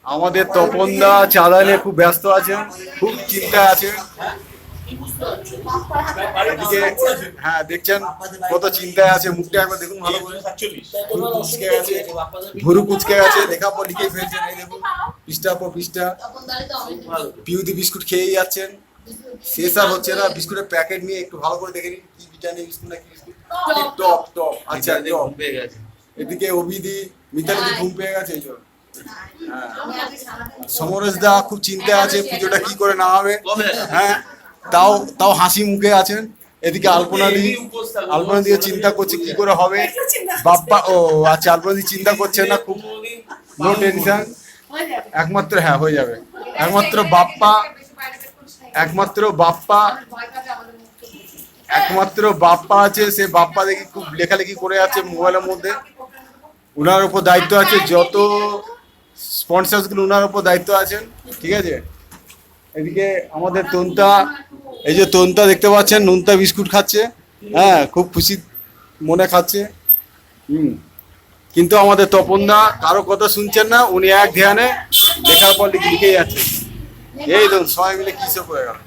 আমাদের তপনদা চাঁদা নিয়ে খুব ব্যস্ত আছেন, খুব চিন্তায় আছে। এদিকে হ্যাঁ দেখছেন কত চিন্তায় আছে, মুখটা একবার দেখুন ভালো করে, কুচকে গেছে, ভুরু কুচকে গেছে, লেখা পর লিখে ফেলছেন। এই দেখুন পৃষ্ঠা পর পৃষ্ঠা, পিউদি বিস্কুট খেয়েই যাচ্ছেন, শেষ আর হচ্ছে না। বিস্কুটের প্যাকেট নিয়ে একটু ভালো করে দেখে নিন কি ব্রিটানিয়া বিস্কুট না কি বিস্কুট। টপ টপ, আচ্ছা টপ। এদিকে অভিদি মিতালি ঘুম পেয়ে গেছে এই জন্য। হ্যাঁ সমরেশ দা খুব চিন্তায় আছে, পুজোটা কি করে নামাবে। হ্যাঁ তাও তাও হাসি মুখে আছেন। এদিকে আলপনা দিয়ে চিন্তা করছে কি করে হবে। বাপ্পা ও আচ্ছা, আলপনা দি চিন্তা করছে না, খুব নো টেনশন, একমাত্র হ্যাঁ হয়ে যাবে। একমাত্র বাপ্পা আছে, সে বাপ্পা দেখি খুব লেখালেখি করে আছে মোবাইলের মধ্যে। উনার উপর দায়িত্ব আছে, যত স্পন্সর্স গুলো উনার উপর দায়িত্ব আছেন, ঠিক আছে। এদিকে আমাদের তন্তা, এই যে তন্তা দেখতে পাচ্ছেন, নোনতা বিস্কুট খাচ্ছে। হ্যাঁ খুব খুশি মনে খাচ্ছে। কিন্তু আমাদের তপনদা কারো কথা শুনছেন না, উনি এক ধ্যানে লেখার পর লিখে যাচ্ছেন। এই ধরুন সবাই মিলে কি সব হয়ে গেল।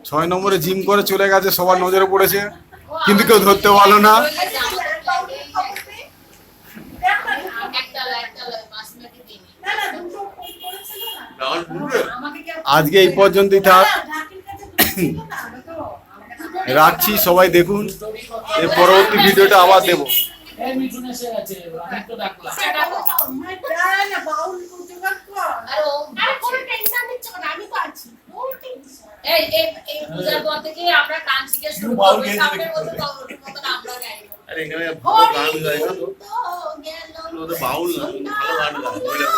ছয় নম্বরে জিম করে চলে গেছে, সবার নজরে পড়েছে, কিন্তু কেউ ধরতে পারলো না। আজকে এই পর্যন্তই থাক, রাখছি। সবাই দেখুন, এর পরবর্তী ভিডিওটা আবার দেবো। বাউল না, ভালো গান গায়।